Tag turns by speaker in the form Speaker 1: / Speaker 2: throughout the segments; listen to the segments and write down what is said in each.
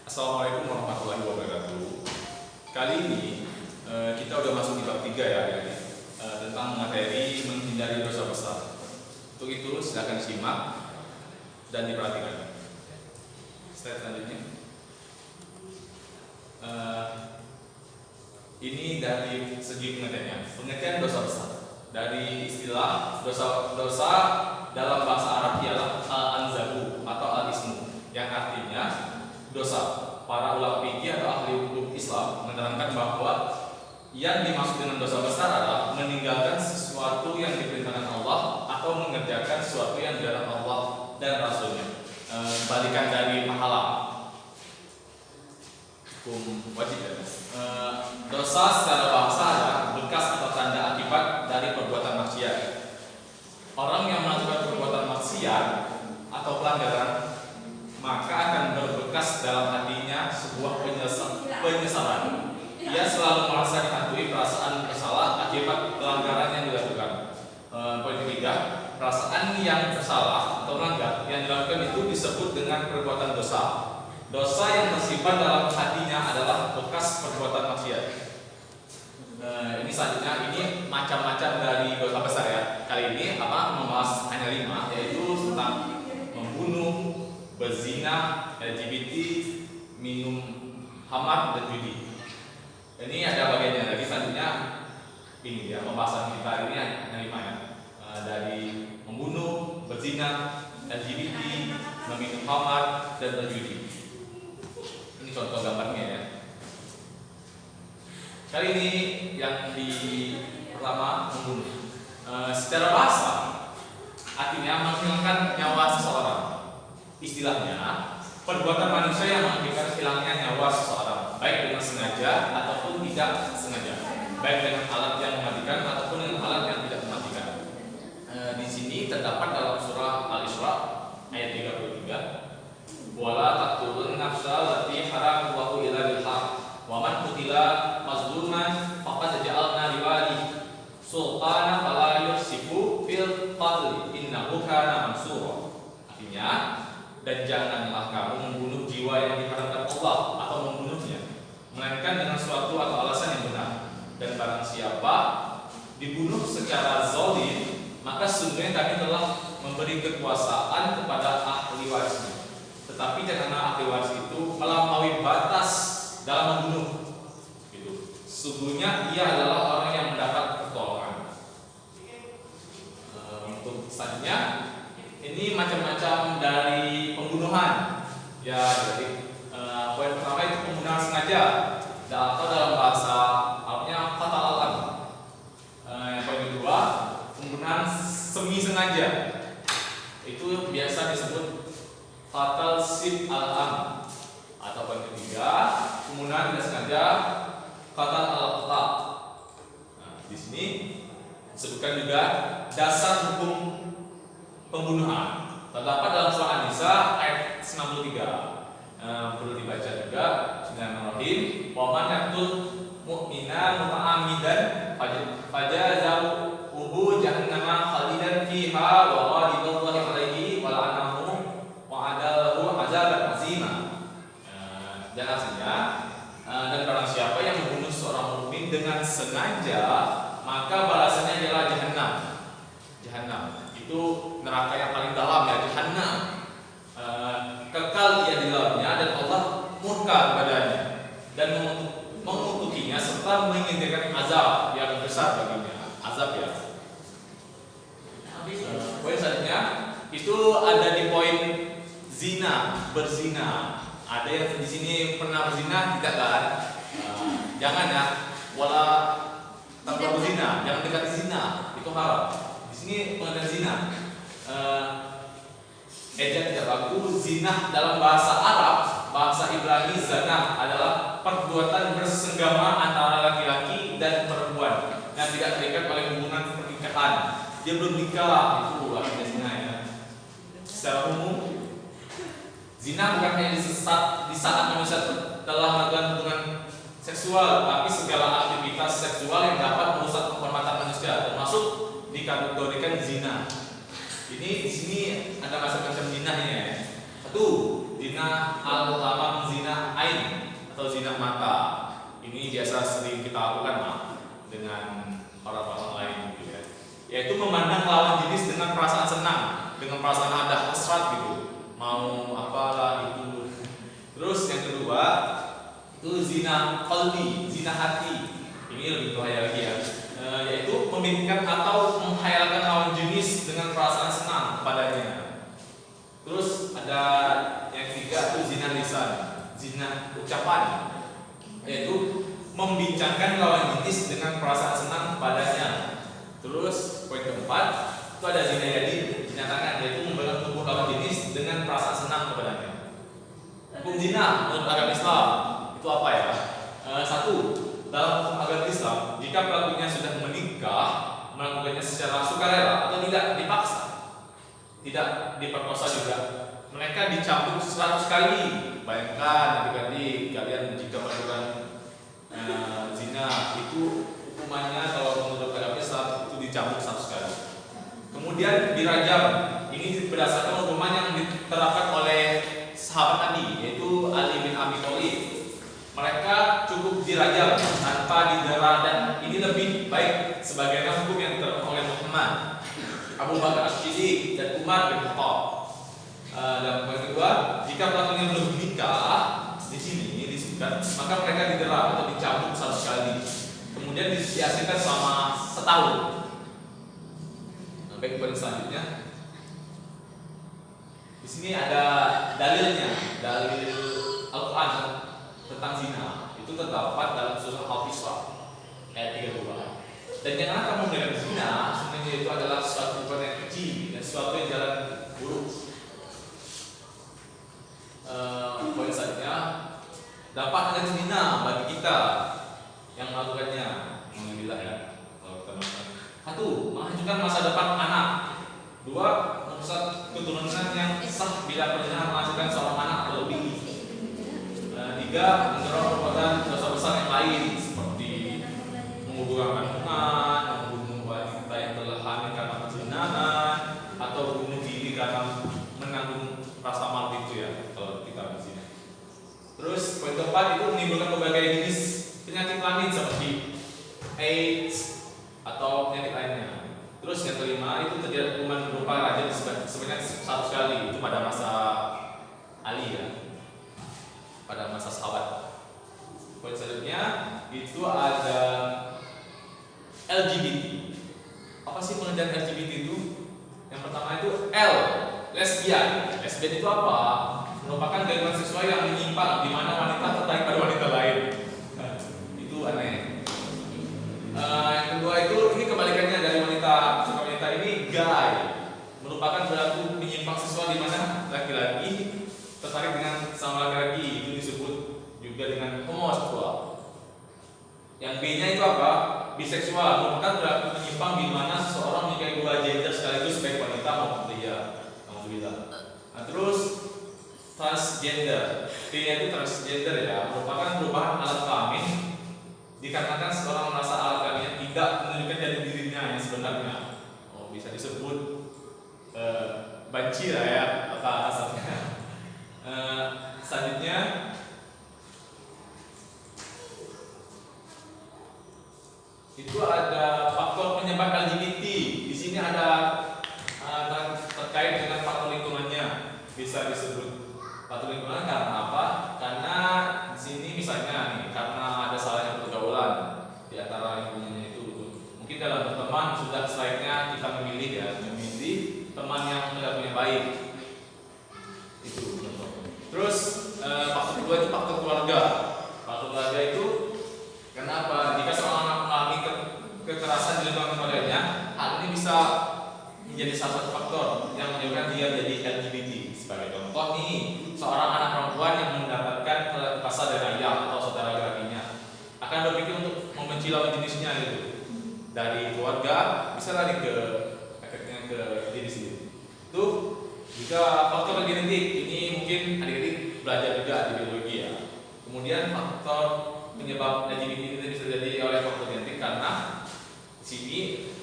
Speaker 1: Assalamualaikum warahmatullahi wabarakatuh. Kali ini kita udah masuk di bab 3 ya, tentang materi menghindari dosa besar. Untuk itu silakan disimak dan diperhatikan. Slide selanjutnya. Ini dari segi pengertian dosa besar. Dari istilah dosa dalam bahasa Arab ialah al-anzabu atau al-ismu, yang artinya dosa. Para ulama fikih atau ahli hukum Islam menerangkan bahwa yang dimaksud dengan dosa besar adalah meninggalkan sesuatu yang diperintahkan Allah atau mengerjakan sesuatu yang dilarang Allah dan Rasulnya. Balikan dari pahala, hukum wajib ya. Dosa secara bahasa adalah bekas atau tanda akibat dari perbuatan maksiat. Orang yang melakukan perbuatan maksiat atau pelanggaran maka akan berbekas dalam hatinya sebuah penyesalan. Ia selalu merasa dihantui perasaan bersalah akibat pelanggaran yang dilakukan. Poin ketiga, perasaan yang bersalah atau melanggar yang dilakukan itu disebut dengan perbuatan dosa. Dosa yang tersimpan dalam hatinya adalah bekas perbuatan maksiat. Ini selanjutnya, ini macam-macam dari dosa besar ya. Kali ini membahas hanya 5, yaitu tentang membunuh, berzina, LGBT, minum khamar, dan judi. Ini ada bagiannya lagi. Selanjutnya ini ya, pembahasan kita ini hanya 5 ya. Dari membunuh, berzina, LGBT, meminum khamar, dan berjudi. Ini contoh gambarnya ya. Kali ini yang pertama membunuh. Secara bahasa artinya menghilangkan nyawa seseorang. Istilahnya, perbuatan manusia yang mengakibatkan hilangnya nyawa seseorang, baik dengan sengaja ataupun tidak sengaja, baik dengan alat yang mematikan ataupun dengan alat yang tidak mematikan. Di sini terdapat dalam surah Al-Isra ayat 33, wala taqtulun nafsa allati haramallahu illa bil haqq wa man qutila mazluman faqad ja'alna liwalihi sultanan fala yusifu fil qatl innahu kana mansura. Artinya, dan janganlah kamu membunuh jiwa yang diharamkan Allah atau membunuhnya, melainkan dengan suatu atau alasan yang benar. Dan barang siapa dibunuh secara zalim, maka sungguhnya kami telah memberi kekuasaan kepada ahli warisnya. Tetapi janganlah ahli waris itu melampaui batas dalam membunuh. Gitu. Sungguhnya ia adalah orang yang mendapat pertolongan. Untuk selanjutnya, ini macam-macam dari pembunuhan. Ya, jadi poin pertama itu pembunuhan sengaja, atau dalam bahasa Arabnya fatal alam. Poin kedua, pembunuhan semi sengaja. Itu biasa disebut fatal sib al-am. Atau poin ketiga, pembunuhan tidak sengaja, fatal al-qata. Di sini disebutkan juga dasar hukum pembunuhan terdapat dalam surah An-Nisa ayat 93. Perlu dibaca juga. Bismillahirrahmanirrahim. Wa man yaqtul mu'mina muta'ammidan fajazaohu jahannama khalidan fiha wa ghadiba alaihi wa la'anahu wa adalahu azaban azima. Dan artinya, dan barang siapa yang membunuh seorang mukmin dengan sengaja, maka balasannya adalah Jahannam. Itu neraka yang paling dalam ya, Jahannam. Kekal dia di dalamnya dan Allah murka kepadanya dan mengutukinya serta menginginkan azab yang besar baginya. Azab ya. Poin selanjutnya itu ada di poin zina, berzina. Ada yang di sini pernah berzina tidak kan? Jangan ya. Wala tanpa berzina, jangan dekati zina, itu haram. Di sini pengertian zina, ejak tidak bagus. Zina dalam bahasa Arab, bahasa Ibrani zina adalah perbuatan bersenggama antara laki-laki dan perempuan yang tidak terikat oleh hubungan pernikahan. Dia belum nikah, itu artinya zina ya. Secara umum, zina bukan hanya di saat manusia telah melakukan hubungan seksual, tapi segala aktivitas seksual yang dapat merusak kehormatan manusia, termasuk dikategorikan zina. Ini di sini ada macam-macam zina ini ya. Satu, zina al-lamam, zina biasa sering kita lakukan dengan orang-orang lain gitu ya, yaitu memandang lawan jenis dengan perasaan senang, dengan perasaan ada hasrat gitu, mau apalah itu. Terus yang kedua itu zina qalbi, zina hati. Ini lebih bahaya lagi ya, yaitu memimpikan atau menghayalkan lawan jenis dengan perasaan senang kepadanya. Terus ada yang ketiga itu zina lisan, zina ucapan, yaitu membincangkan lawan jenis dengan perasaan senang kepadanya. Terus poin keempat itu ada zina yadi, zina tangan, yaitu membalas tubuh lawan jenis dengan perasaan senang kepadanya. Hukum zina menurut agama Islam itu apa ya? Satu, dalam hukum agama Islam, jika pelakunya sudah menikah, melakukannya secara sukarela atau tidak dipaksa, tidak diperkosa juga, mereka dicambuk 100 kali. Bayangkan adik-adik kalian jika melakukan zina, itu hukumannya kalau menurut agama Islam itu dicambuk 100 kali. Kemudian dirajam. Ini berdasarkan hukuman yang diterapkan oleh sahabat Nabi, yaitu Ali bin Abi Thalib. Mereka cukup dirajam tanpa didera, dan ini lebih baik sebagaimana hukum yang diterapkan oleh Muhammad, Abu Bakar As-Siddiq, dan Umar bin Khattab. Dan poin kedua, jika pelakunya belum menikah, di sini disebutkan, maka mereka didera atau dicambuk 100 kali. Kemudian diasikan selama setahun. Baik, poin selanjutnya. Di sini ada dalilnya, dalil Al-Quran tentang zina. Itu terdapat dalam surah Al-Isra ayat 32. Dan janganlah kamu melihat zina, sebenarnya itu adalah suatu perbuatan yang kecil dan suatu yang jalan buruk. Poin selanjutnya, dapat ada zina bagi kita yang melakukannya. Alhamdulillah ya. Satu, menghancurkan masa depan anak. Dua, merusak keturunan yang sah bila perzinahan menghasilkan seorang anak terlebih. Tiga, mendorong perbuatan dosa besar yang lain seperti menggugurkan kandungan, membunuh wanita yang telah hamil karena perzinahan, atau bunuh diri karena menanggung rasa malu itu ya kalau kita di sini. Terus poin keempat itu menimbulkan berbagai jenis penyakit lain seperti AIDS atau penyakit lainnya. Terus yang kelima itu terjadi hukuman berupa rajam sebanyak 100 kali, itu pada masa Ali ya, pada masa sahabat. Poin selanjutnya itu ada LGBT. Apa sih pengertian LGBT itu? Yang pertama itu L, lesbian. Lesbian itu apa? Merupakan gangguan seksual yang menyimpang di mana wanita tertarik pada wanita lain. Itu aneh. Yang kedua itu ini kebalikannya dari wanita. Wanita ini gay, merupakan berlaku menyimpang seksual di mana laki-laki tertarik dengan sama laki-laki, itu disebut juga dengan homoseksual. Yang B-nya itu apa? Biseksual, merupakan berlaku menyimpang di mana seseorang memiliki dua gender sekaligus baik wanita maupun pria. Alhamdulillah. Nah, terus transgender. P-nya itu transgender ya, merupakan perubahan alat kelamin dikarenakan seorang merasa alat kelaminnya tidak menunjukkan dari dirinya yang sebenarnya. Bisa disebut banci lah ya, apa asalnya. Selanjutnya itu ada faktor penyebab LGBT. Di sini ada terkait dengan faktor lingkungannya. Bisa disebut faktor lingkungan karena apa? Karena di sini misalnya nih, karena ada salahnya pergaulan di antara lingkungannya itu. Mungkin dalam berteman sudah selainnya kita memilih ya, memilih teman yang perilakunya baik. Itu contoh. Terus faktor kedua itu faktor keluarga. Faktor keluarga itu kenapa? Jika seorang anak mengalami kekerasan di lingkungan keluarganya, hal ini bisa menjadi salah satu faktor yang menyebabkan dia jadi LGBT. Sebagai contoh nih, seorang anak perempuan yang mendapatkan kekerasan dari ayah atau saudara laki-lakinya akan berpikir untuk membenci lawan jenisnya gitu. Dari keluarga bisa lari ke efeknya ke diri sendiri. Tuh, jika faktor genetik ini mungkin adik-adik belajar juga di biologi ya. Kemudian faktor penyebab LGBT ini bisa terjadi oleh faktor genetik karena di sini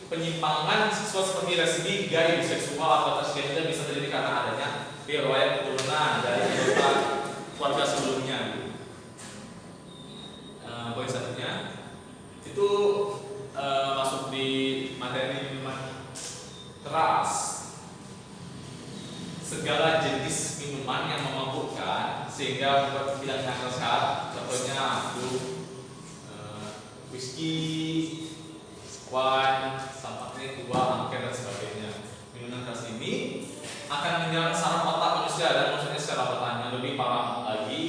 Speaker 1: penyimpangan seksual seperti lesbi, gay, biseksual atau transgender bisa terjadi karena adanya riwayat keturunan dari keluarga sebelumnya. Poin selanjutnya sehingga membuat bilang yang sehat. Contohnya itu whisky, wine, sampahnya tua, angker dan sebagainya. Minuman keras ini akan menyerang saraf otak manusia dan maksudnya secara otaknya lebih parah lagi.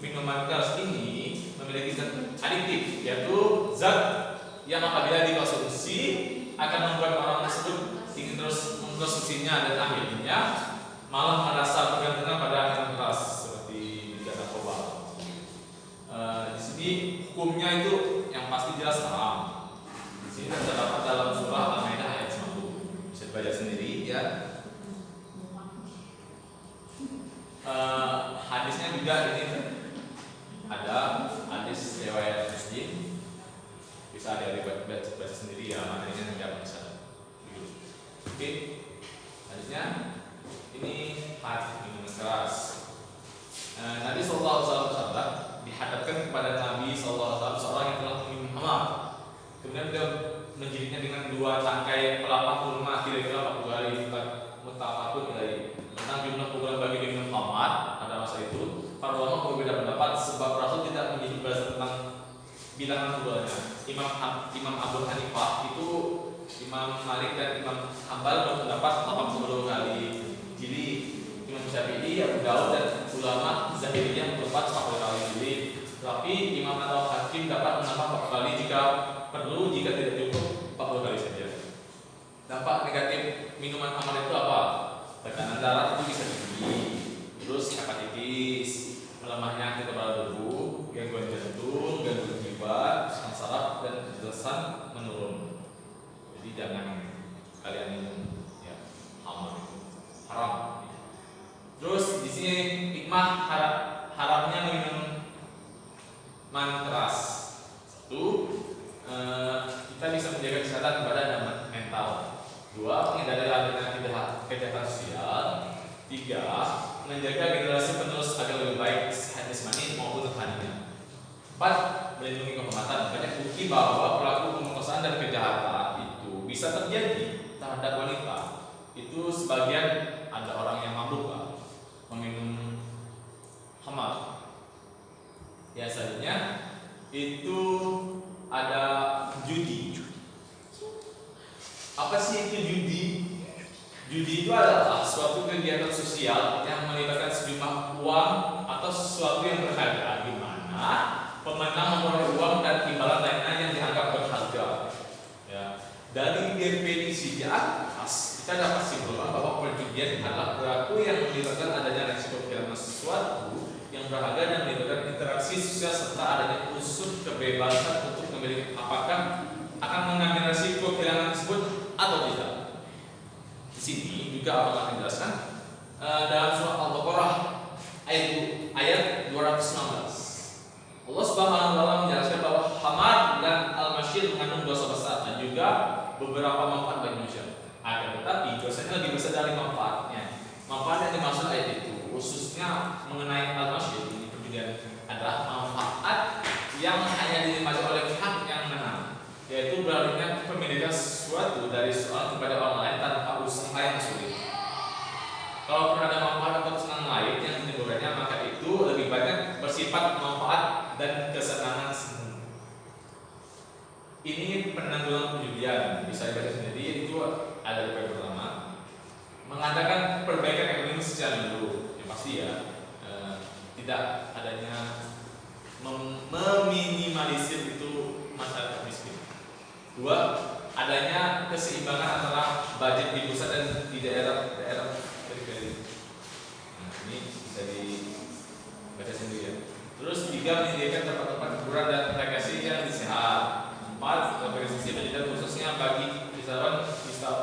Speaker 1: Minuman keras ini memiliki zat adiktif, yaitu zat yang apabila dikonsumsi akan membuat orang tersebut ingin terus mengkonsumsinya dan akhirnya malah merasa bergantungan pada minuman keras seperti narkoba. Di sini hukumnya itu yang pasti jelas haram. Di sini terdapat dalam surah Al-Maidah ayat 90. Bisa dibaca sendiri ya. Hadisnya juga ini ada hadis riwayat Muslim, bisa ada baca sendiri ya, maknanya tidak bisa. Oke, hadisnya ini hadis minuman keras. Nabi Sallallahu Alaihi Wasallam dihadapkan kepada Nabi Sallallahu Alaihi Wasallam seorang yang telah minum khamar. Kemudian beliau menjadinya dengan 2 tangkai pelapah kurma kira-kira 40 kali muttafaqun ilaih. Tentang jumlah pukulan bagi minum khamar pada masa itu, para ulama berbeda pendapat sebab Rasul tidak menjelaskan tentang bilangan pukulannya. Imam Abu Hanifah itu, Imam Malik dan Imam Hambal berpendapat 80 kali. Jadi Imam Syafi'i, Abu Daud dan ulama Zahiriyah berpendapat 40 kali. Jadi tapi Imam Al-Hakim dapat menambah 40 kali jika perlu, jika tidak cukup 40 kali saja. Dampak negatif minuman khamar itu apa? Tekanan darah itu bisa tinggi, terus hepatitis, melemahnya kekebalan tubuh, gangguan jantung, gangguan jiwa, serangan saraf dan kecemasan menurun. Jadi jangan kalian minum ya, khamar itu haram. Terus di sini hikmah haramnya minum minuman keras. Satu, kita bisa menjaga kesehatan badan dan mental. 2, menghindari adanya kejahatan sosial. 3, menjaga generasi penerus agar lebih baik sehat jasmani maupun rohaninya. 4, melindungi kehormatan. Banyak bukti bahwa pelaku pemerkosaan dan kejahatan itu bisa terjadi terhadap wanita. Itu sebagian ada orang yang mabuk meminum khamar. Ya selanjutnya itu ada judi. Apa sih itu judi? Judi itu adalah suatu kegiatan sosial yang melibatkan sejumlah uang atau sesuatu yang berharga, di mana pemenang memperoleh uang dan imbalan lainnya yang dianggap berharga. Ya. Dari definisi di atas kita dapat simpulkan bahwa perjudian adalah perilaku yang melibatkan adanya resiko kehilangan sesuatu yang berharga dan melibatkan interaksi sosial serta adanya unsur kebebasan untuk memilih apakah akan mengambil resiko kehilangan tersebut atau tidak. Di sini juga akan dijelaskan dalam surah Al-Baqarah ayat 219. Allah Subhanahu wa taala menjelaskan bahwa khamar dan al-masyir mengandung dosa besar dan juga beberapa manfaat bagi manusia. Akan tetapi dosanya lebih besar dari manfaatnya. Manfaat yang dimaksud ayat itu khususnya mengenai al-masyir ini perjudian adalah manfaat yang hanya dinikmati oleh pihak yang menang, yaitu beralihnya pemilikan sesuatu dari seorang kepada orang lain tanpa usaha yang sulit. Kalau pernah ada manfaat atau kesenangan lain yang menimbulkannya, maka itu lebih banyak bersifat manfaat dan kesenangan semu. Ini penanggulangan perjudian bisa dibaca sendiri. Itu ada di poin pertama, mengadakan perbaikan ekonomi secara dulu yang pasti ya, tidak adanya meminimalisir itu masyarakat miskin. 2, adanya keseimbangan antara budget di pusat dan di daerah periferi. Nah, ini bisa dibaca sendiri ya. Terus 3, menyediakan tempat-tempat hiburan dan rekreasi yang sehat. 4, organisasi pendidikan khususnya bagi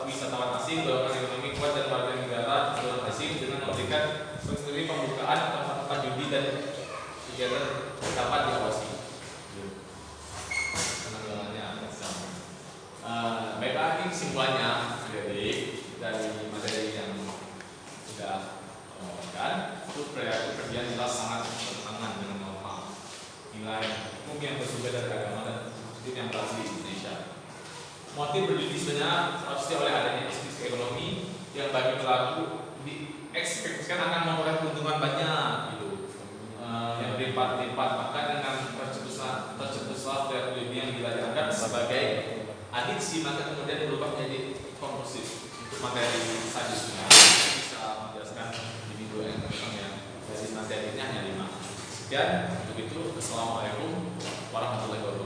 Speaker 1: wisatawan asing, melakukan ekonomi kuat dan warga negara asing dengan memberikan sendiri pembukaan tempat-tempat judi dan kegiatan dapat diawasi. Baik lagi kesimpulannya dari materi yang sudah diomongkan, itu pekerjaan jelas sangat bertentangan dengan norma nilai hukum yang bersumber dari agama dan hukum yang berlaku di Indonesia. Motif berjudi sebenarnya pasti oleh adanya ekspektasi ekonomi yang bagi pelaku diekspektasikan akan memperoleh keuntungan banyak gitu. ini dilanjutkan sebagai adiksi, maka kemudian berubah menjadi konklusif untuk materi selanjutnya. Bisa menjelaskan di minggu yang akan ya. Dari materinya hanya 5. Sekian untuk itu. Assalamualaikum warahmatullahi wabarakatuh.